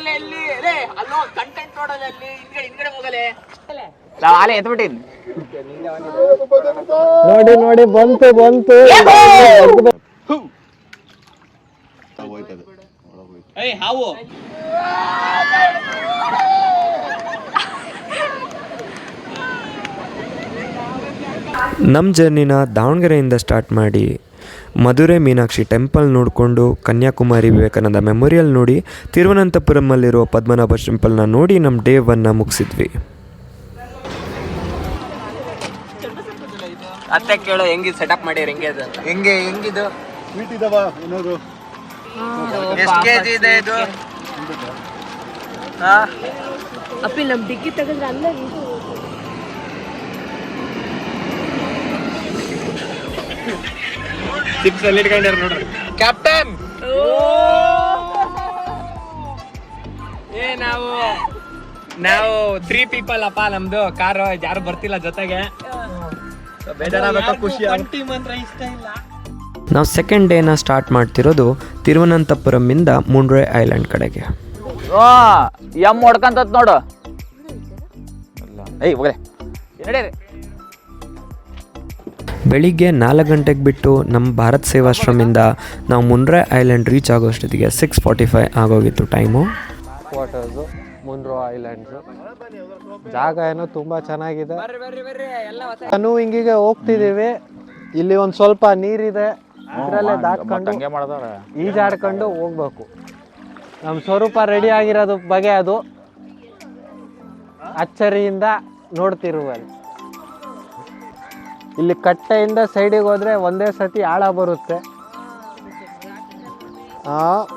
ನೋಡ್ರಲ್ಲ ಇಲ್ಲಿ ಅಲ್ಲೋ ಕಂಟೆಂಟ್ ನೋಡೋದು ಅಲ್ಲಿ ಹಿಂದ್ಗಡೆ ಹೋಗಲೆ ನಾವು ಆಲೆ ಎತ್ಬಿಟ್ಟಿನ್ ನೋಡಿ ನೋಡಿ ಬಂತು ಬಂತು ಹಾವು ನಮ್ಮ ಜರ್ನಿನ ದಾವಣಗೆರೆಯಿಂದ ಸ್ಟಾರ್ಟ್ ಮಾಡಿ ಮಧುರೈ ಮೀನಾಕ್ಷಿ ಟೆಂಪಲ್ ನೋಡಿಕೊಂಡು ಕನ್ಯಾಕುಮಾರಿ ವಿವೇಕಾನಂದ ಮೆಮೋರಿಯಲ್ ನೋಡಿ ತಿರುವನಂತಪುರಮಲ್ಲಿರೋ ಪದ್ಮನಾಭ ಟೆಂಪಲ್ನ ನೋಡಿ ನಮ್ಮ ಡೇ 1ನ ಮುಗಿಸಿದ್ವಿ. ಅತ್ತೆ ಕೇಳೋ ಹೆಂಗಿದ್ ಸೆಟಪ್ ಮಾಡಿರಿ ಹೆಂಗಿದು ಸ್ವೀಟ್ ಇದಾವ ಏನಾದ್ರು ಎಷ್ಟು ಕೆಜಿ ಇದೆ ಇದು ಅಪ್ಪಿ ನಮ್ ಡಿಕ್ಕಿ ತೆಗೆದ್ರೆ ಅಲ್ಲ ಇದು ಚಿಪ್ಸ್ ಅಲ್ಲಿ ಇಟ್ಕೊಂಡ್ಯಾರ ನೋಡ್ರಿ ಕ್ಯಾಪ್ಟನ್ ನಾವು 3 ಪೀಪಲ್ ಅಪ್ಪ ನಮ್ದು ಕಾರು ಯಾರು ಬರ್ತಿಲ್ಲ ಜೊತೆಗೆ ಬೇಜಾರಾಗಬೇಕು ಖುಷಿ ನಾವು ಸೆಕೆಂಡ್ ಡೇನ ಸ್ಟಾರ್ಟ್ ಮಾಡ್ತಿರೋದು ತಿರುವನಂತಪುರಮಿಂದ ಮುಂಡ್ರೆ ಐಲ್ಯಾಂಡ್ ಕಡೆಗೆ. ಎಮ್ ಹೊಡ್ಕಂತತ್ ನೋಡು ಹೋಗ್ರೆ ಬೆಳಿಗ್ಗೆ 4 ಗಂಟೆಗೆ ಬಿಟ್ಟು ನಮ್ಮ ಭಾರತ್ ಸೇವಾಶ್ರಮಿಂದ ನಾವು ಮುಂಡ್ರೆ ಐಲ್ಯಾಂಡ್ ರೀಚ್ ಆಗೋಷ್ಟೊತ್ತಿಗೆ 6:45 ಆಗೋಗಿತ್ತು ಟೈಮು. ವಾಟರ್ಸು ಮುನ್ರೋ ಐಲ್ಯಾಂಡ್ಸು ಜಾಗ ಏನೋ ತುಂಬ ಚೆನ್ನಾಗಿದೆ. ನಾನು ಹಿಂಗಿಗೆ ಹೋಗ್ತಿದ್ದೀವಿ, ಇಲ್ಲಿ ಒಂದು ಸ್ವಲ್ಪ ನೀರಿದೆ, ಇದರಲ್ಲೇ ದಾಟ್ಕೊಂಡು ಈಜಾಡ್ಕೊಂಡು ಹೋಗ್ಬೇಕು. ನಮ್ಮ ಸ್ವರೂಪ ರೆಡಿ ಆಗಿರೋದು ಬಗೆ ಅದು ಅಚ್ಚರಿಯಿಂದ ನೋಡ್ತಿರುವಲ್ಲಿ. ಇಲ್ಲಿ ಕಟ್ಟೆಯಿಂದ ಸೈಡಿಗೆ ಹೋದ್ರೆ ಒಂದೇ ಸತಿ ಆಳ ಬರುತ್ತೆ.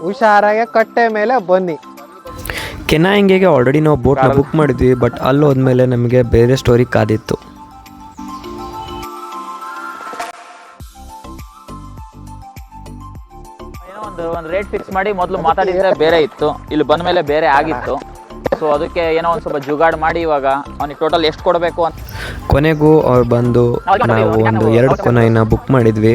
ಹುಷಾರಾಗೆ ಕಟ್ಟೆ ಮೇಲೆ ಬನ್ನಿ. ಕೆನಾಯಿಂಗಿಗೆ ಆಲ್ರೆಡಿ ನಾವು ಬೋಟ್ನ ಬುಕ್ ಮಾಡಿದ್ವಿ, ಬಟ್ ಅಲ್ಲಿ ಹೋದ್ಮೇಲೆ ನಮಗೆ ಬೇರೆ ಸ್ಟೋರಿ ಕಾದಿತ್ತು. ಒಂದು ರೇಟ್ ಫಿಕ್ಸ್ ಮಾಡಿ ಮೊದಲು ಮಾತಾಡಿದ್ರೆ ಬೇರೆ ಇತ್ತು, ಇಲ್ಲಿ ಬಂದ ಮೇಲೆ ಬೇರೆ ಆಗಿತ್ತು. ಸೊ ಅದಕ್ಕೆ ಏನೋ ಒಂದು ಸ್ವಲ್ಪ ಜುಗಾಡ್ ಮಾಡಿ ಇವಾಗ ಅವನಿಗೆ ಟೋಟಲ್ ಎಷ್ಟು ಕೊಡಬೇಕು ಅಂತ ಕೊನೆಗೂ ಅವ್ರು ಬಂದು ನಾವು ಒಂದು 2 ಕೊನೆಯನ್ನು ಬುಕ್ ಮಾಡಿದ್ವಿ.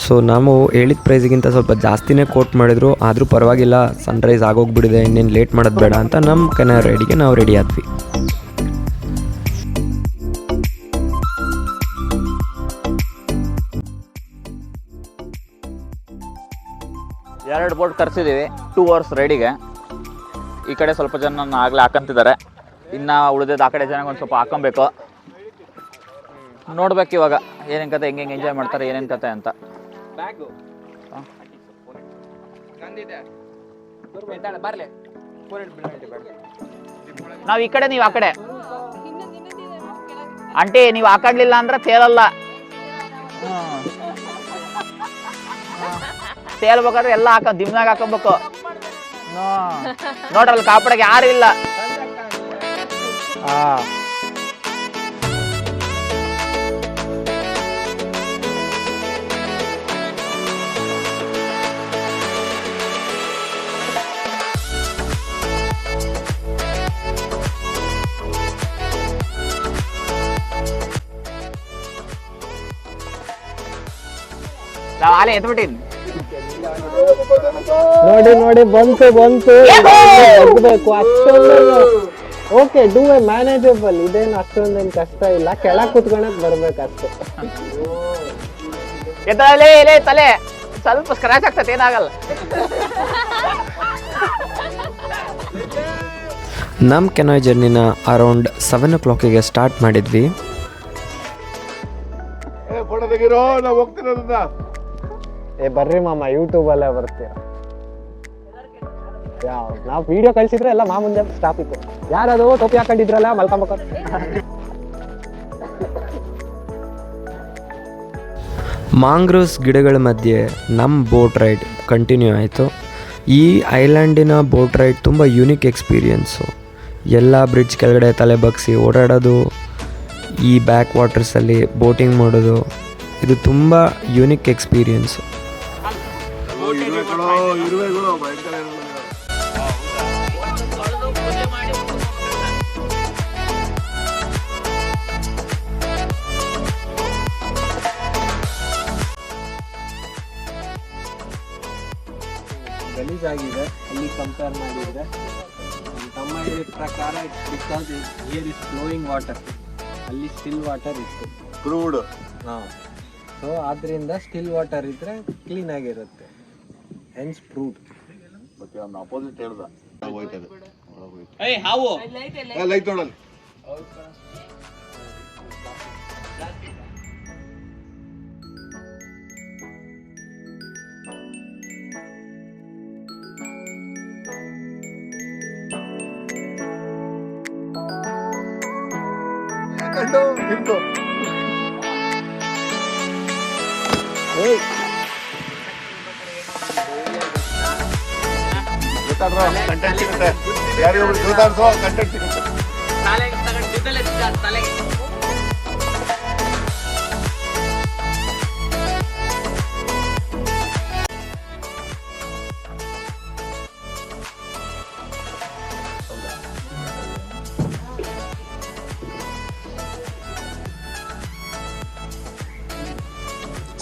ಸೊ ನಾವು ಹೇಳಿದ ಪ್ರೈಸಿಗಿಂತ ಸ್ವಲ್ಪ ಜಾಸ್ತಿನೇ ಕೋಟ್ ಮಾಡಿದ್ರು, ಆದರೂ ಪರವಾಗಿಲ್ಲ, ಸನ್ರೈಸ್ ಆಗೋಗ್ಬಿಟ್ಟಿದೆ, ಇನ್ನೇನು ಲೇಟ್ ಮಾಡೋದು ಬೇಡ ಅಂತ ನಮ್ಮ ಕೊನೆ ರೆಡಿಗೆ ನಾವು ರೆಡಿ ಆದ್ವಿ. ಎರಡು ಬೋಟ್ ಕರ್ಸಿದ್ದೀವಿ 2 ಅವರ್ಸ್ ರೆಡಿಗೆ. ಈ ಕಡೆ ಸ್ವಲ್ಪ ಜನ ಆಗಲೇ ಹಾಕಂತಿದ್ದಾರೆ, ಇನ್ನು ಉಳಿದಿದ್ದು ಆ ಕಡೆ ಜನಕ್ಕೆ ಒಂದು ಸ್ವಲ್ಪ ಹಾಕೊಬೇಕು. ನೋಡ್ಬೇಕು ಇವಾಗ ಏನೇನು ಕತೆ, ಹೆಂಗೆ ಎಂಜಾಯ್ ಮಾಡ್ತಾರೆ, ಏನೇನು ಕತೆ ಅಂತ. ನಾವು ಈ ಕಡೆ, ನೀವು ಆ ಕಡೆ. ಆಂಟಿ ನೀವು ಹಾಕಡ್ಲಿಲ್ಲ ಅಂದ್ರೆ ತೇಲಲ್ಲ. ತೇಲ್ಬೇಕಾದ್ರೆ ಎಲ್ಲ ದಿಮ್ನಾಗ ಹಾಕೋಬೇಕು. ನೋಡ್ರಲ್ಲ ಕಾಪಾಡಕ್ಕೆ ಯಾರು ಇಲ್ಲ. ನಾವು ಆಲೆ ಎತ್ಬಿಟ್ಟಿನ್ ನೋಡಿ ನೋಡಿ ಬಂತು ಬಂತು ಹೋಗ್ಬೇಕು. ಅಷ್ಟೊಂದೇನು ಓಕೆ, ಡೂ ಎ ಮ್ಯಾನೇಜಬಲ್, ಇದೇನು ಅಷ್ಟೊಂದೇನು ಕಷ್ಟ ಇಲ್ಲ, ಕೆಳಗೆ ಕುತ್ಕೊಳಕ್ ಬರ್ಬೇಕಷ್ಟೆ. ಎತ್ತಲೇ ತಲೆ ಸ್ವಲ್ಪ ಸ್ಕ್ರಾಚ್ ಆಗ್ತದೆ, ಏನಾಗಲ್ಲ. ನಮ್ಮ ಕೆನಾಯ್ ಜರ್ನಿನ ಅರೌಂಡ್ 7 o'clock ಸ್ಟಾರ್ಟ್ ಮಾಡಿದ್ವಿ. ಬರ್ರಿ ಮಾಮ, ಯೂಟ್ಯೂಬಲ್ಲೇ ಬರ್ತೀರ. ನಾವು ವಿಡಿಯೋ ಕಳ್ಸಿದ್ರೆ ಎಲ್ಲ ಮುಂದೆ ಸ್ಟಾಪ್ ಇತ್ತು. ಯಾರದು ಟೋಪಿ ಹಾಕೊಂಡಿದ್ರಲ್ಲ ಮಲ್ಕೊಂಬ. ಮಾಂಗ್ರೋವ್ಸ್ ಗಿಡಗಳ ಮಧ್ಯೆ ನಮ್ಮ ಬೋಟ್ ರೈಡ್ ಕಂಟಿನ್ಯೂ ಆಯಿತು. ಈ ಐಲ್ಯಾಂಡಿನ ಬೋಟ್ ರೈಡ್ ತುಂಬ ಯೂನಿಕ್ ಎಕ್ಸ್ಪೀರಿಯನ್ಸು. ಎಲ್ಲ ಬ್ರಿಡ್ಜ್ ಕೆಳಗಡೆ ತಲೆ ಬಗ್ಸಿ ಓಡಾಡೋದು, ಈ ಬ್ಯಾಕ್ ವಾಟರ್ಸಲ್ಲಿ ಬೋಟಿಂಗ್ ಮಾಡೋದು, ಇದು ತುಂಬ ಯೂನಿಕ್ ಎಕ್ಸ್ಪೀರಿಯನ್ಸು. ಗಲೀಜಾಗಿದೆ ಅಲ್ಲಿ ಕಂಪೇರ್ ಮಾಡಿದರೆ. ಮಾಡಿದ ಪ್ರಕಾರ because here is flowing water, ಅಲ್ಲಿ ಸ್ಟಿಲ್ ವಾಟರ್ ಇತ್ತು. ಕ್ರೂಡ್. ಹಾಂ, ಸೊ ಆದ್ದರಿಂದ ಸ್ಟಿಲ್ ವಾಟರ್ ಇದ್ರೆ ಕ್ಲೀನ್ ಆಗಿರುತ್ತೆ, ಹೆನ್ಸ್ ಪ್ರೂವ್ಡ್. ಮತ್ತೆ ಅವ್ನ ಅಪೋಸಿಟ್ ಹೇಳ್ದ ಹೋಯ್ತದೆ ಹಾವು ಲೈಟ್ ನೋಡಲ್ಲ. ನಿಂತು ಕಂಟೆಂಟ್ ಸಿಗುತ್ತೆ, ಯಾರಿಗೊಬ್ರು ಜೋತಾಡ್ಸೋ ಕಂಟೆಂಟ್ ಸಿಗುತ್ತೆ.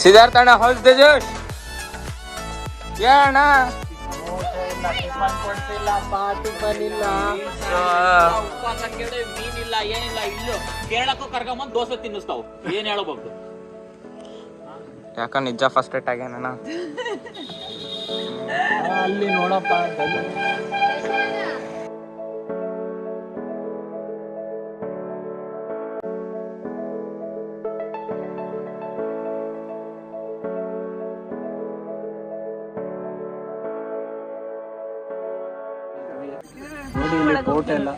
ಸಿದ್ಧಾರ್ಥ ಅಣ್ಣ, ಹೌಸ್ ತೇಜಸ್ ಅಣ್ಣ ಮೀನಿಲ್ಲ ಏನಿಲ್ಲ. ಇಲ್ಲೂ ಕೇರಳಕ್ಕೂ ಕರ್ಕೊಂಬಂದ್ ದೋಸೆ ತಿನ್ನಿಸ್ತಾವ್, ಏನ್ ಹೇಳಬಹುದು. ಯಾಕ ನಿಜ ಫಸ್ಟ್ ರೇಟ್ ಆಗ್ಯಾನ ಅಲ್ಲಿ ನೋಡಪ್ಪ ಅಂತಂದ್ರೆ ನೋಡಿ, ಇಲ್ಲಿ ಬೋಟ್ ಎಲ್ಲ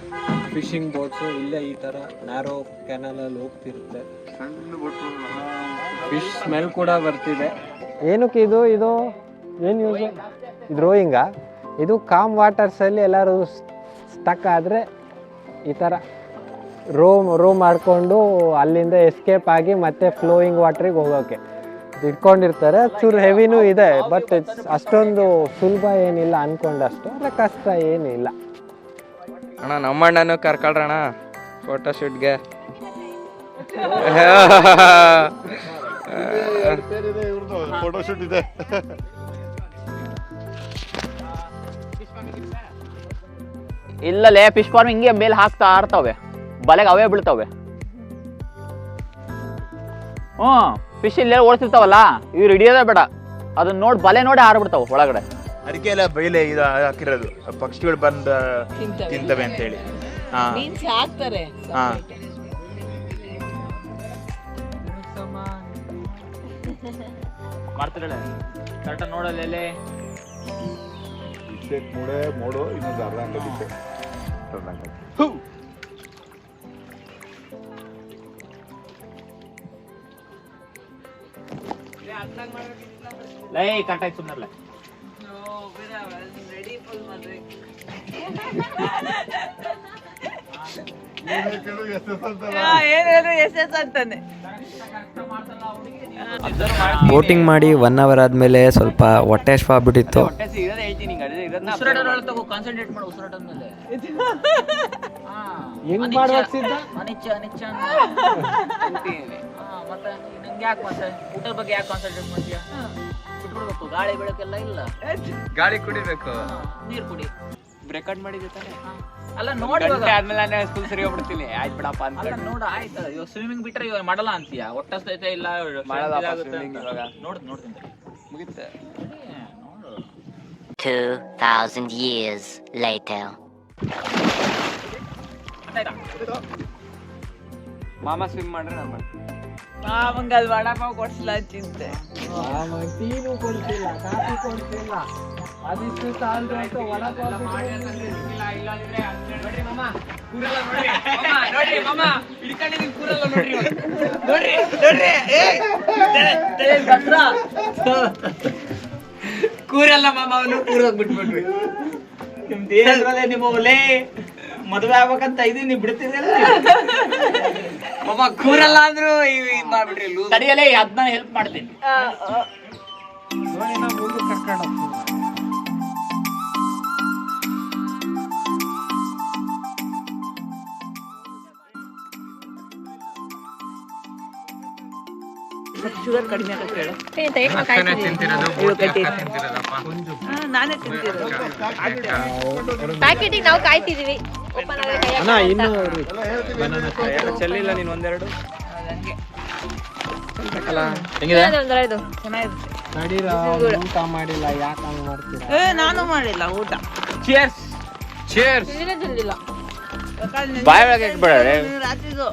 ಫಿಶಿಂಗ್ ಬೋಟ್ಸು ಇಲ್ಲೇ ಈ ತರ ನ್ಯಾರೋ ಕೆನಲ್ ಅಲ್ಲಿ ಹೋಗ್ತಿರುತ್ತೆ. ಫಿಶ್ ಸ್ಮೆಲ್ ಕೂಡ ಬರ್ತಿದೆ. ಏನಕ್ಕೆ ಇದು ಏನು ಯೂಸ್? ಇದು ರೋಯಿಂಗಾ? ಇದು ಕಾಮ್ ವಾಟರ್ಸಲ್ಲಿ ಎಲ್ಲರೂ ಸ್ಟಕ್ ಆದರೆ ಈ ಥರ ರೋ ಮಾಡಿಕೊಂಡು ಅಲ್ಲಿಂದ ಎಸ್ಕೇಪ್ ಆಗಿ ಮತ್ತೆ ಫ್ಲೋಯಿಂಗ್ ವಾಟ್ರಿಗೆ ಹೋಗೋಕ್ಕೆ ಇಟ್ಕೊಂಡಿರ್ತಾರೆ. ಚೂರು ಹೆವಿನೂ ಇದೆ, ಬಟ್ ಅಷ್ಟೊಂದು ಸುಲಭ ಏನಿಲ್ಲ ಅಂದ್ಕೊಂಡಷ್ಟು, ಅಂದರೆ ಕಷ್ಟ ಏನಿಲ್ಲ. ಅಣ್ಣ ನಮ್ಮಣ್ಣನು ಕರ್ಕೊಳ್ರಣ ಫೋಟೋ ಶೂಟ್ಗೆ. ಫೋಟೋ ಶೂಟ್ ಇದೆ. ಇಲ್ಲಲೇ ಫಿಶ್ ಫಾರ್ಮ್ ಹಿಂಗೆ ಮೇಲೆ ಹಾಕ್ತಾ ಇರ್ತಾವೆ, ಬಲೆಗೆ ಅವೇ ಬೀಳ್ತಾವೆ. ಫಿಶ್ ಇಲ್ಲೇ ಓಡಿಸಿರ್ತಾವಲ್ಲ, ಇವ್ರು ಹಿಡಿಯೋದೇ ಬೇಡ, ಅದನ್ನ ನೋಡಿ ಬಲೆ ನೋಡಿ ಹಾರ್ಬಿಡ್ತಾವ ಒಳಗಡೆ. ಅದಕ್ಕೆ ಎಲ್ಲ ಬೈಲೆ ಇದು ಹಾಕಿರೋದು, ಪಕ್ಷಿಗಳು ಬಂದ ತಿಂತವೆ ಅಂತ ಹೇಳಿ. ಮೀನ್ಸ್ ಹಾಕ್ತಾರೆ. ಹಾ, ಮಾಡ್ತಿರಲ್ಲ ಕರೆಕ್ಟ್ ನೋಡಲ್ಲೇ. ಇಷ್ಟೇ ಮೋಡು ಇನ್ನೊಂದು ಅರ್ಧ ಗಂಟೆ ಬಿಟ್ಟೆ. ಲೈ ಕರೆಕ್ಟಾಗಿ ಸುಮ್ಮನೆ ಏನೇನು ಎಸ್ ಅಂತಾನೆ. ಬೋಟಿಂಗ್ ಮಾಡಿ 1 ಅವರ್ ಆದಮೇಲೆ ಸ್ವಲ್ಪ ಹೊಟ್ಟೆ ಹಶ್ವ ಆಗ್ಬಿಟ್ಟಿತ್ತು. ಕಾನ್ಸಂಟ್ರೇಟ್ ಮಾಡು ಉಸಿರಾಟದ ಮೇಲೆ. ಹೆಂಗ್ ಮಾಡ್ಬೇಕು ಸಿದ್ಧ? ಅನಿಚ್ಚ ಮತ್ತೆ ನಂಗೆ ಯಾಕೆ ಮತ್ತೆ ಊಟದ ಬಗ್ಗೆ ಯಾಕೆ ಕಾನ್ಸಂಟ್ರೇಟ್ ಮಾಡ್ತೀಯ? ಬಿಟ್ಬಿಡ್ಬೇಕು, ಗಾಳಿ ಬೆಳಕೆಲ್ಲ ಇಲ್ಲ. ಗಾಳಿ ಕುಡಿಬೇಕು, ನೀರು ಕುಡಿ. ಬ್ರೇಕೌಟ್ ಮಾಡಿದ್ದೆ ತಾನೆ. ಅಲ್ಲ ನೋಡಿ ಆದ್ಮೇಲೆ ನಾನು ಸ್ಕೂಲ್ ಸರಿ ಹೋಗ್ಬಿಡ್ತೀನಿ. ಆಯ್ತು ಬಿಡಪ್ಪ ಅಂತ. ಅಲ್ಲ ನೋಡ, ಆಯ್ತು ಇವಾಗ ಸ್ವಿಮ್ಮಿಂಗ್ ಬಿಟ್ರೆ ಇವಾಗ ಮಾಡಲ್ಲ ಅಂತೀಯ, ಹೊಟ್ಟಸ್ತೈತೆ ಇಲ್ಲ ಮಾಡಲ್ಲ swimming ಇವಾಗ. ನೋಡ್ತೀನಿ ಮುಗಿತೆ. 2,000 years later. ಮಾಮ ಸ್ವಿಮ್ ಮಾಡ್ರೆ ನಾನು ಮಾಡ್ತೀನಿ. ಮಾಮಂಗ ಅಲ್ಲಿ ವಡಾಪಾವ್ ಕೊಡ್ಸಿಲ್ಲ ಚಿಂತೆ. ಟೀನು ಕೊಡ್ತಿಲ್ಲ, ಕಾಫಿ ಕೊಡ್ತಿಲ್ಲ, ಅದಿಷ್ಟು ಸಾಲದು ಅಂತ ಕೂರಲ್ಲ ಮಾಮ, ಅವನು ಕೂರೋಗ್ ಬಿಟ್ಬಿಟ್ವಿ. ನಿಮ್ಮ ಒಲೆ ಮದುವೆ ಆಗ್ಬೇಕಂತ ಇದೀನಿ, ಬಿಡ್ತಿದ್ದಲ್ಲ ಮಾಮ. ಕೂರಲ್ಲ ಅಂದ್ರು ಮಾಡ್ಬಿಟ್ರಿ. ತಡಿಯಲೇ, ಅದನ್ನ ಹೆಲ್ಪ್ ಮಾಡ್ತೀನಿ. ಕರ್ಕೊಂಡು ಶುಗರ್ ಕಡಿಮೆ ಆಗತ್ತೆ ಹೇಳು. ತಿಂತಿರೋದಪ್ಪ. ನಾನೇ ತಿಂತಿರೋದು. ಪ್ಯಾಕೆಟಿಗೆ ನಾವು ಕಾಯ್ತಿದೀವಿ. ಅಣ್ಣ ಇನ್ನೂ ಚೆಲ್ಲಿಲ್ಲ ನೀನು ಒಂದೆರಡು ಹೆಂಗಿದೆ? ಚೆನ್ನಾಗಿರುತ್ತೆ. ನಡೀರ ಊಟ ಮಾಡಿಲ್ಲ ಯಾಕೆ ಹಂಗೆ ಮಾಡ್ತೀರಾ? ನಾನು ಮಾಡಿಲ್ಲ ಊಟ. Cheers. Cheers. ತಿಂದಿಲ್ಲ. ಬಾಯ್ ಒಳಗೆ ಇಟ್ಬಿಡ್ರಿ. ರಾತ್ರಿದು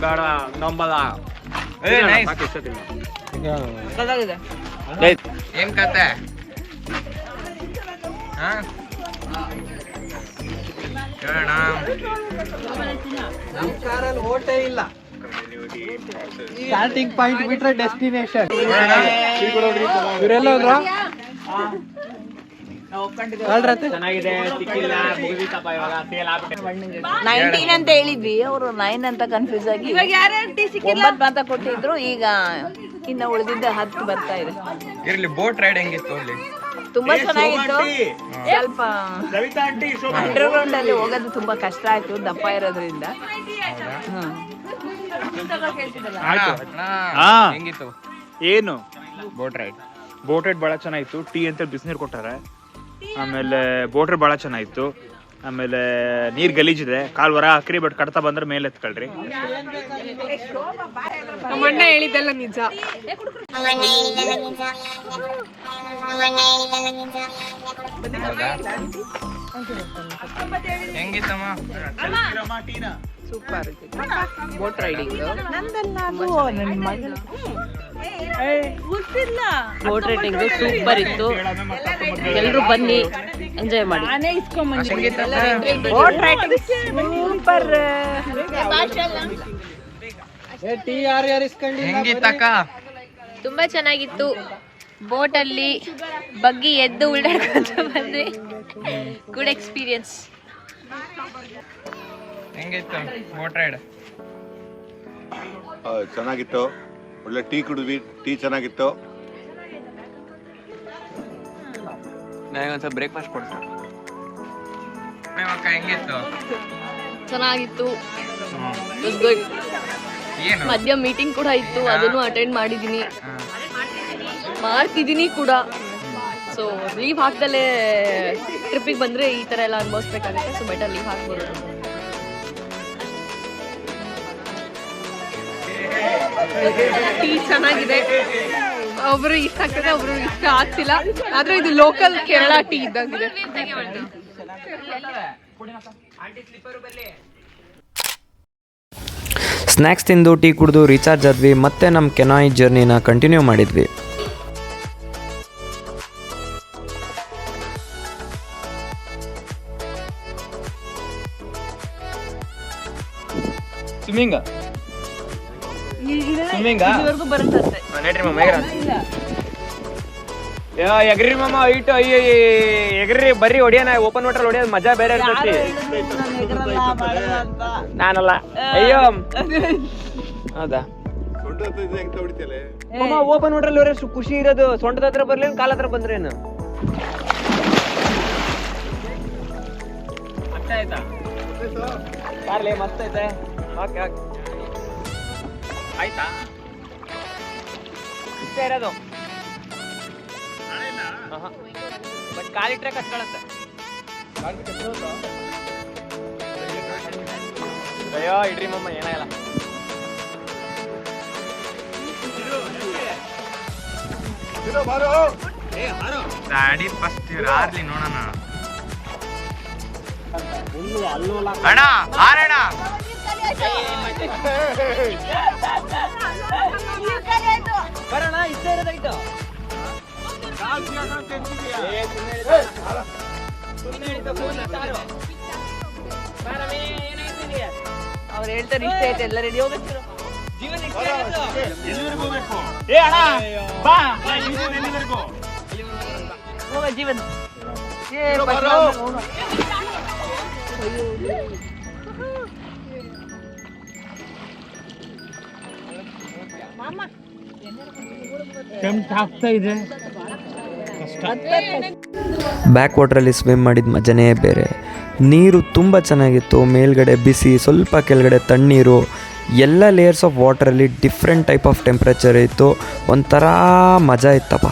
ಬೇಡ ನಂಬಲ್ಲ. ಕದಾಗಿದೆ. ಏನ್ ಕತೆ ಕೇಳೋಣ. ಕಾರಲ್ಲಿ ಓಟೇ ಇಲ್ಲ. ಸ್ಟಾರ್ಟಿಂಗ್ ಪಾಯಿಂಟ್ ಬಿಟ್ರೆ ಡೆಸ್ಟಿನೇಷನ್. ಇವರೆಲ್ಲ ಹೋದ್ರ? ಚೆನ್ನಾಗಿದೆ. ಸಿಕ್ಕಿಲ್ಲ, ಮುಗಿದಿತ್ತಪ್ಪ ಇವಾಗ. ಸೇಲ್ ಆಗ್ಬಿಟ್ಟೆ. 19 ಅಂತ ಹೇಳಿದ್ವಿ, ಅವರು 9 ಅಂತ ಕನ್ಫ್ಯೂಸ್ ಆಗಿ 9 ಅಂತ ಕೊಟ್ಟಿದ್ರು. ಈಗ ಇನ್ನ ಉಳಿದಿದ್ದ 10 ಬರ್ತಾ ಇದೆ. ಇರ್ಲಿ, ಬೋಟ್ ರೈಡ್ ಹೆಂಗಿತ್ತು ಅಲ್ಲಿ? ತುಂಬಾ ಚೆನ್ನಾಗಿತ್ತು. ಸ್ವಲ್ಪ ಅಂಡರ್ಗ್ರೌಂಡ್ ಅಲ್ಲಿ ಹೋಗೋದು ತುಂಬಾ ಕಷ್ಟ ಆಯ್ತು, ದಪ್ಪ ಇರೋದ್ರಿಂದ. ಹೆಂಗಿತ್ತು ಏನು ಬೋಟ್ ರೈಡ್? ಬೋಟ್ ರೈಡ್ ಭಾಳ ಚೆನ್ನಾಗಿತ್ತು. ಟೀ ಅಂತ ಬಿಸಿನೀರು ಕೊಟ್ಟಾರೆ. ಆಮೇಲೆ ಬೋಟ್ ರೈಡ್ ಭಾಳ ಚೆನ್ನಾಗಿತ್ತು. ಆಮೇಲೆ ನೀರು ಗಲೀಜಿದೆ, ಕಾಲು ಹೊರ ಹಾಕ್ರಿ, ಬಟ್ ಕಟ್ತಾ ಬಂದ್ರೆ ಮೇಲೆ ಎತ್ಕೊಳ್ರಿ. ಅಣ್ಣ ಹೇಳಿದ್ದೆಲ್ಲ ನಿಜ. ಹೆಂಗಿತ್ತಮ್ಮ? Super boat riding. Boat riding super ಇತ್ತು. ಎಲ್ಲರೂ ಬನ್ನಿ, ಎಂಜಾಯ್ ಮಾಡಿ. Boat riding super. ಹೆಂಗಿತ್ತಕ್ಕ? ತುಂಬಾ ಚೆನ್ನಾಗಿತ್ತು. ಬೋಟಲ್ಲಿ ಬಗ್ಗಿ ಎದ್ದು ಉಳ್ಳಾಡ್ಕೊಂತ ಬಂದ್ವಿ. Good experience. ಹೆಂಗಿತ್ತು ಬೋಟ್ ರೈಡ್? ಚೆನ್ನಾಗಿತ್ತು. ಒಳ್ಳೆ ಟೀ ಕುಡಿದ್ವಿ. ಟೀ ಚೆನ್ನಾಗಿತ್ತು. ನನಗೊಂದ್ಸಲ ಬ್ರೇಕ್ಫಾಸ್ಟ್ ಕೊಡ್ತಾರೆ. ಹೆಂಗಿತ್ತು? ಚೆನ್ನಾಗಿತ್ತು. ಗುಡ್. ಏನು ಮಧ್ಯ ಮೀಟಿಂಗ್ ಕೂಡ ಇತ್ತು, ಅದನ್ನು ಅಟೆಂಡ್ ಮಾಡಿದ್ದೀನಿ, ಮಾಡ್ತಿದ್ದೀನಿ ಕೂಡ. ಸೊ ಲೀವ್ ಹಾಕ್ದಲ್ಲೇ ಟ್ರಿಪ್ಪಿಗೆ ಬಂದರೆ ಈ ಥರ ಎಲ್ಲ ಅನುಭವಿಸ್ಬೇಕಾಗುತ್ತೆ. ಸೊ ಬೆಟರ್ ಲೀವ್ ಹಾಕ್ಬೋದು. ಟೀ ಚೆನ್ನಾಗಿದೆ. ಒಬ್ರು ಇಷ್ಟ ಆಗ್ತದೆ, ಒಬ್ರು ಇಷ್ಟ ಆಗ್ತಿಲ್ಲ. ಆದ್ರೆ ಇದು ಲೋಕಲ್ ಕೇರಳ ಟೀ ಇದ್ದಂಗಿದೆ. ಸ್ನ್ಯಾಕ್ಸ್ ತಿಂದು ಟೀ ಕುಡಿದು ರೀಚಾರ್ಜ್ ಆದ್ವಿ. ಮತ್ತೆ ನಮ್ಮ ಕೆನಾಯ್ ಜರ್ನಿನ ಕಂಟಿನ್ಯೂ ಮಾಡಿದ್ವಿ. ಸ್ವಿಮ್ಮಿಂಗ್ ಇಲ್ಲಿವರೆಗೂ ಬರುತ್ತಂತೆ. ಎಗ್ರಿ ಮಾಮ ಇಟ್ಟು ಅಯ್ಯ ಎಗ್ರಿ ಬರ್ರಿ ಹೊಡಿಯೋಣ. ಓಪನ್ ವಾಟರ್ ಹೊಡಿಯೋದು ಮಜಾ ಬೇರೆ ಇರ್ತೈತಿ. ನಾನಲ್ಲ, ಅಯ್ಯೋ ಹೌದಾ ಮಾಮ. ಓಪನ್ ವಾಟರ್ ಅಲ್ಲಿ ಖುಷಿ ಇರೋದು. ಸೊಂಟದ ಹತ್ರ ಬರ್ಲೇನು, ಕಾಲ ಹತ್ರ ಬಂದ್ರೇನು? ಅರ್ಥ ಆಯ್ತಾ? ಕಾರ್ಲಿ ಮಸ್ತ್ ಐತೆ. ಓಕೆ ಓಕೆ ಆಯ್ತಾ? ಇಷ್ಟ ಇರೋದು ಬಟ್ ಕಾಲಿಟ್ರೆ ಕಟ್ಕೊಳತ್ತೆ. ಅಯ್ಯೋ ಇಡ್ರಿ ಮಮ್ಮ, ಏನಾಗಲ್ಲ. ಗಾಡಿ ಫಸ್ಟ್ ಆರ್ಲಿ ನೋಡೋಣ. ಅಣ್ಣ ಆರಣ ಬರೋಣ. ಇಷ್ಟ ಇರೋದಾಯ್ತು. ಅವ್ರು ಹೇಳ್ತಾರೆ ಇಷ್ಟ ಐತೆ, ಎಲ್ಲ ರೆಡಿ ಹೋಗ್ತಿರೋ. ಹೋಗ ಜೀವನ್. ಬ್ಯಾಕ್ ವಾಟ್ರಲ್ಲಿ ಸ್ವಿಮ್ ಮಾಡಿದ ಮಜನೇ ಬೇರೆ. ನೀರು ತುಂಬ ಚೆನ್ನಾಗಿತ್ತು. ಮೇಲ್ಗಡೆ ಬಿಸಿ, ಸ್ವಲ್ಪ ಕೆಳಗಡೆ ತಣ್ಣೀರು, ಎಲ್ಲ ಲೇಯರ್ಸ್ ಆಫ್ ವಾಟ್ರಲ್ಲಿ ಡಿಫ್ರೆಂಟ್ ಟೈಪ್ ಆಫ್ ಟೆಂಪ್ರೇಚರ್ ಇತ್ತು. ಒಂಥರ ಮಜಾ ಇತ್ತಪ್ಪ.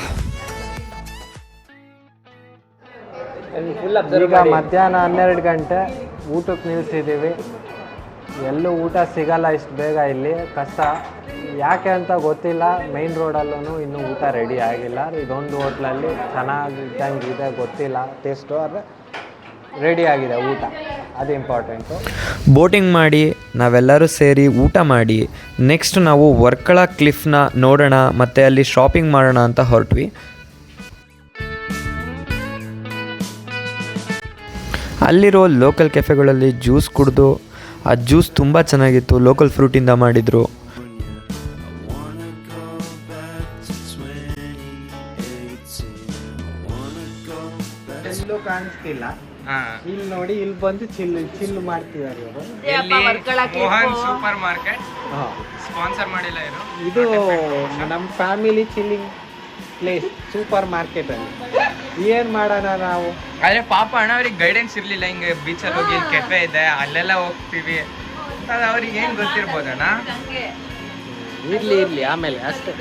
ಫುಲ್ ಈಗ ಮಧ್ಯಾಹ್ನ 12 ಗಂಟೆ ಊಟಕ್ಕೆ ನಿಲ್ಸಿದ್ದೀವಿ. ಎಲ್ಲೂ ಊಟ ಸಿಗಲ್ಲ ಇಷ್ಟು ಬೇಗ, ಇಲ್ಲಿ ಕಷ್ಟ. ಯಾಕೆ ಅಂತ ಗೊತ್ತಿಲ್ಲ. ಮೈನ್ ರೋಡಲ್ಲೂ ಇನ್ನೂ ಊಟ ರೆಡಿ ಆಗಿಲ್ಲ. ಇದೊಂದು ಹೋಟ್ಲಲ್ಲಿ ಚೆನ್ನಾಗಿದ್ದಂಗಿದೆ, ಗೊತ್ತಿಲ್ಲ ಟೇಸ್ಟು, ಆದರೆ ರೆಡಿ ಆಗಿದೆ ಊಟ, ಅದು ಇಂಪಾರ್ಟೆಂಟು. ಬೋಟಿಂಗ್ ಮಾಡಿ ನಾವೆಲ್ಲರೂ ಸೇರಿ ಊಟ ಮಾಡಿ ನೆಕ್ಸ್ಟ್ ನಾವು ವರ್ಕಳ ಕ್ಲಿಫ್ನ ನೋಡೋಣ ಮತ್ತು ಅಲ್ಲಿ ಶಾಪಿಂಗ್ ಮಾಡೋಣ ಅಂತ ಹೊರಟ್ವಿ. ಅಲ್ಲಿರೋ ಲೋಕಲ್ ಕೆಫೆಗಳಲ್ಲಿ ಜ್ಯೂಸ್ ಕುಡಿದು, ಆ ಜ್ಯೂಸ್ ತುಂಬ ಚೆನ್ನಾಗಿತ್ತು, ಲೋಕಲ್ ಫ್ರೂಟಿಂದ ಮಾಡಿದರು. ಎಲ್ಲೂ ಕಾಣಿಸ್ತಿಲ್ಲ. ಇಲ್ಲಿ ನೋಡಿ, ಇಲ್ಲಿ ಬಂದು ಚಿಲ್ಲು ಮಾಡ್ತಿದ್ದಾರೆ ಇವರು. ಮೋಹನ್ ಸೂಪರ್ ಮಾರ್ಕೆಟ್ ಸ್ಪಾನ್ಸರ್ ಮಾಡಿಲ್ಲ ಇದು ನಮ್ಮ family chilling place super market ಅಲ್ಲಿ. ಏನ್ ಮಾಡೋಣ ನಾವು? ಆದ್ರೆ ಪಾಪ ಅಣ್ಣ ಅವ್ರಿಗೆ ಗೈಡೆನ್ಸ್ ಇರ್ಲಿಲ್ಲ. ಹಿಂಗೆ ಬೀಚಲ್ಲಿ ಹೋಗಿ ಕೆಫೆ ಇದೆ ಅಲ್ಲೆಲ್ಲ ಹೋಗ್ತೀವಿ ಅಂತ ಅವ್ರಿಗೆ ಏನ್ ಗೊತ್ತಿರ್ಬೋದಣ್ಣ. ಇರ್ಲಿ ಆಮೇಲೆ ಅಷ್ಟೇ.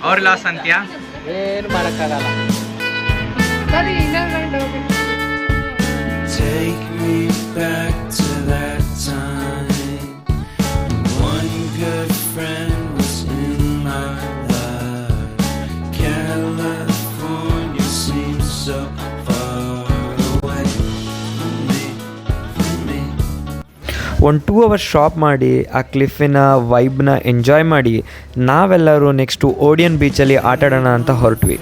ಅವ್ರ ಲಾಸ್ ಅಂತ್ಯಾ? ಏನು ಮಾಡಕ್ಕಾಗಲ್ಲ. Take me back to that time. One good friend was in my life. California seems so far away from me. ಒಂದು 2 hours ಶಾಪ್ ಮಾಡಿ ಆ ಕ್ಲಿಫಿನ ವೈಬ್ನ ಎಂಜಾಯ್ ಮಾಡಿ ನಾವೆಲ್ಲರೂ ನೆಕ್ಸ್ಟು ಓಡಿಯನ್ ಬೀಚಲ್ಲಿ ಆಟಾಡೋಣ ಅಂತ ಹೊರಟ್ವಿ.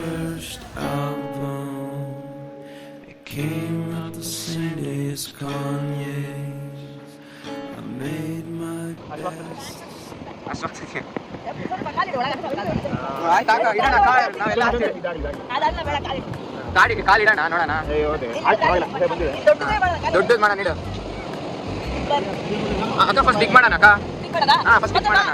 ಗಾಡಿಗೆ ಕಾಲಿಡೋಣ, ನೋಡೋಣ. ದೊಡ್ಡದು ಮಾಡೋಣ, ನೀಡು ಅಕ್ಕ. ಫಸ್ಟ್ ಡಿಗ್ ಮಾಡೋಣ ಅಕ್ಕ. ಹಾಂ, ಫಸ್ಟ್ ಡಿಗ್ ಮಾಡೋಣ.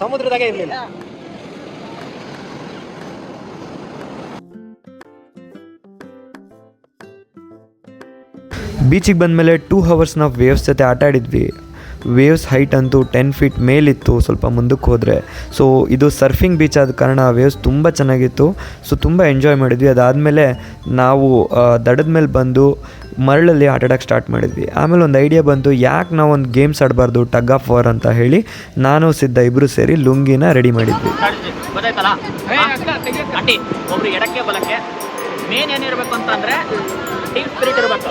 ಸಮುದ್ರದಾಗೆ ಇರ್ಲಿಲ್ಲ. ಬೀಚಿಗೆ ಬಂದಮೇಲೆ 2 hours ನಾವು ವೇವ್ಸ್ ಜೊತೆ ಆಟ ಆಡಿದ್ವಿ. ವೇವ್ಸ್ ಹೈಟ್ ಅಂತೂ 10 feet ಮೇಲಿತ್ತು ಸ್ವಲ್ಪ ಮುಂದಕ್ಕೆ ಹೋದರೆ. ಸೊ ಇದು ಸರ್ಫಿಂಗ್ ಬೀಚ್ ಆದ ಕಾರಣ ವೇವ್ಸ್ ತುಂಬ ಚೆನ್ನಾಗಿತ್ತು. ಸೊ ತುಂಬ ಎಂಜಾಯ್ ಮಾಡಿದ್ವಿ. ಅದಾದಮೇಲೆ ನಾವು ದಡದ ಮೇಲೆ ಬಂದು ಮರಳಲ್ಲಿ ಆಟಾಡೋಕ್ಕೆ ಸ್ಟಾರ್ಟ್ ಮಾಡಿದ್ವಿ. ಆಮೇಲೆ ಒಂದು ಐಡಿಯಾ ಬಂತು, ಯಾಕೆ ನಾವು ಒಂದು ಗೇಮ್ಸ್ ಆಡಬಾರ್ದು, ಟಗ್ ಆಫ್ ವಾರ್ ಅಂತ ಹೇಳಿ ನಾನು ಸಿದ್ಧ ಇಬ್ಬರು ಸೇರಿ ಲುಂಗಿನ ರೆಡಿ ಮಾಡಿದ್ವಿ. ಗೊತ್ತಾಯ್ತಲ್ಲ, ಅಡ್ಡಿ ಒಬ್ರು ಎಡಕ್ಕೆ ಬಲಕ್ಕೆ. ಮೇನ್ ಏನಿರಬೇಕು ಅಂತಂದರೆ ಟೀಮ್ ಸ್ಪಿರಿಟ್ ಇರಬೇಕು.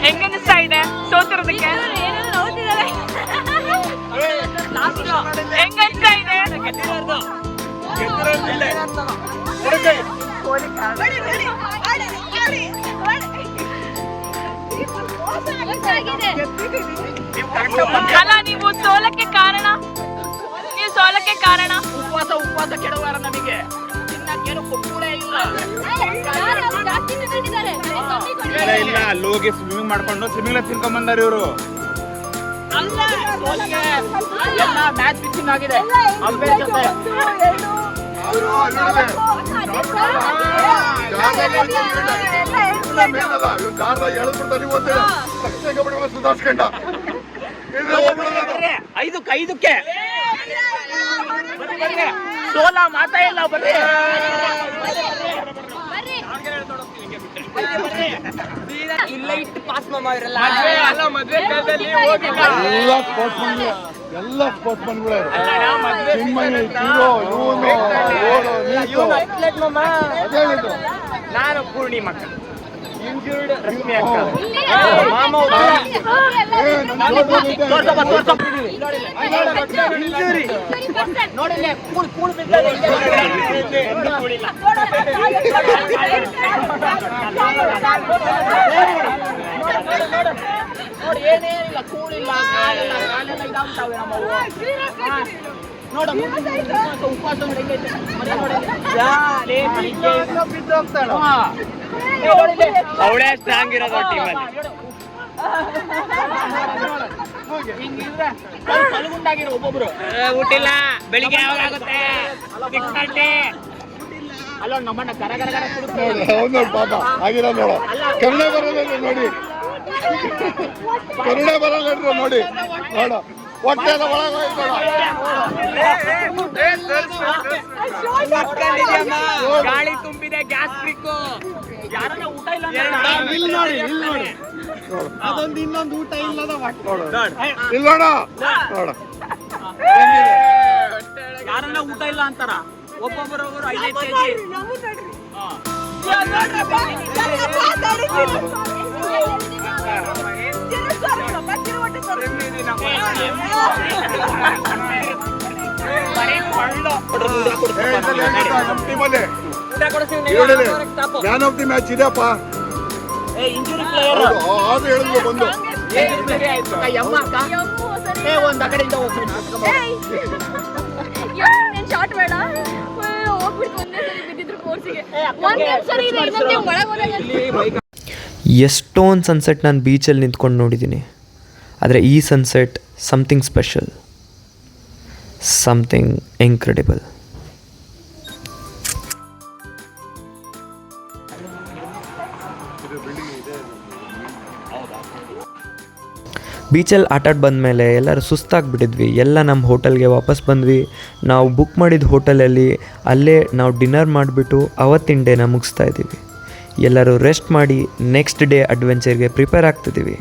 ಹೆಂಗನಿಸ್ತಾ ಇದೆ ಸೋತಿರೋದಕ್ಕೆ? ಹೆಂಗನಿಸ್ತಾ ಇದೆ? ಅಲ್ಲ, ನೀವು ಸೋಲಕ್ಕೆ ಕಾರಣ, ನೀವು ಸೋಲಕ್ಕೆ ಇಲ್ಲ ಅಲ್ಲಿ ಹೋಗಿ ಸ್ವಿಮ್ಮಿಂಗ್ ಮಾಡ್ಕೊಂಡು ಸ್ವಿಮ್ಮಿಂಗ್ ತಿನ್ಕೊಂಡ್ ಬಂದಾರ ಇವರು. ಮ್ಯಾಚ್ ಫಿಕ್ಸಿಂಗ್ ಆಗಿದೆ ಅಂಬೇರ್ ಜೊತೆ. ಸುಧಾರಿಸ್ಕೊಂಡ 5ಕ್ಕೆ ಸೋಲ ಮಾತಾ ಇಲ್ಲ. ಬರ್ರಿ ಇಲ್ಲ ಇಟ್ಟು ಪಾಸ್ ಎಲ್ಲ ಸ್ಪೋರ್ಟ್ಸ್ ಮನ್ಗಳೇ ನಾನು ಪೂರ್ಣಿಮಾ ಇಂಜೂರ್ಡ್ ರಶ್ಮಿ ಅಕ್ಕ ನೋಡಿ ಏನೇನಿಲ್ಲ, ಕೂಳಿಲ್ಲ, ಕಾಲಿಲ್ಲ, ಕಾಲೆಲ್ಲ ಇದಾಗ್ತಾವೆ ನಮ್ಮವು. ನೋಡ ಉಪವಾಸ ಅವಳೇ ಸ್ಟ್ರಾಂಗ್ ಇರೋದು ಟೀಮಲ್ಲಿ. ಕಲ್ಗುಂಡಾಗಿರೋ ಒಬ್ಬೊಬ್ರು ಊಟಿಲ್ಲ, ಬೆಳಿಗ್ಗೆ ಯಾವಾಗ ಆಗುತ್ತೆ ಅಲ್ಲ ನಮ್ಮಣ್ಣ ಗರ ಗರ ಗರ ನೋಡಿ ಪಾಪ ಆಗಿರೋ ನೋಡು. ಕರುಣೆ ಬರಲ್ಲ ನೋಡಿ, ಕರುಣೆ ಬರಲ್ಲ ನೋಡಿ. ನೋಡ ಹೊಟ್ಟೆ ಎಲ್ಲ ಒಳಗೋಯ್ತು. ಗಾಳಿ ತುಂಬಿದೆ, ಗ್ಯಾಸ್ಟ್ರಿಕ್. ಯಾರನ್ನ ಊಟ ಇಲ್ಲ ಇಲ್ಲಿ ನೋಡಿ, ಇಲ್ಲಿ ನೋಡಿ, ಅದೊಂದು ಇನ್ನೊಂದು ಊಟ ಇಲ್ಲದ ಇಲ್ಲಿ ನೋಡ ನೋಡ ಯಾರನ್ನ ಊಟ ಇಲ್ಲ ಅಂತಾರ. ಒಬ್ಬೊಬ್ಬರು 5 kg. Man of the match ಇದೆಯಪ್ಪ. ಇಂಜುರಿ ಪ್ಲೇಯರ್ ಅದು ಹೇಳಿದ್ರು ಬಂದು ಒಂದ್ ಆ ಕಡೆಯಿಂದ ಶಾರ್ಟ್ ಬೇಡ ಹೋಗ್ಬಿಟ್ಟು ಒಂದೇ ಸರಿ ಬಿದ್ದಿದ್ರು ಕೋರ್ಸಿಗೆ. ಒಂದೇ ಸರಿ ಇದೆ, ಇನ್ನೊಂದೇ ಒಳಗೆ ಹೋದಾಗ ಎಷ್ಟೊಂದು ಸನ್ಸೆಟ್ ನಾನು ಬೀಚಲ್ಲಿ ನಿಂತ್ಕೊಂಡು ನೋಡಿದ್ದೀನಿ. ಆದರೆ ಈ sunset something special, something incredible. ಬೀಚಲ್ಲಿ ಆಟಾಡಿ ಬಂದಮೇಲೆ ಎಲ್ಲರೂ ಸುಸ್ತಾಗಿಬಿಟ್ಟಿದ್ವಿ. ಎಲ್ಲ ನಮ್ಮ ಹೋಟೆಲ್ಗೆ ವಾಪಸ್ ಬಂದ್ವಿ. ನಾವು ಬುಕ್ ಮಾಡಿದ ಹೋಟೆಲಲ್ಲಿ ಅಲ್ಲೇ ನಾವು ಡಿನ್ನರ್ ಮಾಡಿಬಿಟ್ಟು ಅವತ್ತಿನ ಡೇನ ಮುಗಿಸ್ತಾ ಇದ್ದೀವಿ. ಎಲ್ಲರೂ ರೆಸ್ಟ್ ಮಾಡಿ ನೆಕ್ಸ್ಟ್ ಡೇ ಅಡ್ವೆಂಚರ್ಗೆ ಪ್ರಿಪೇರ್ ಆಗ್ತಿದ್ದೀವಿ.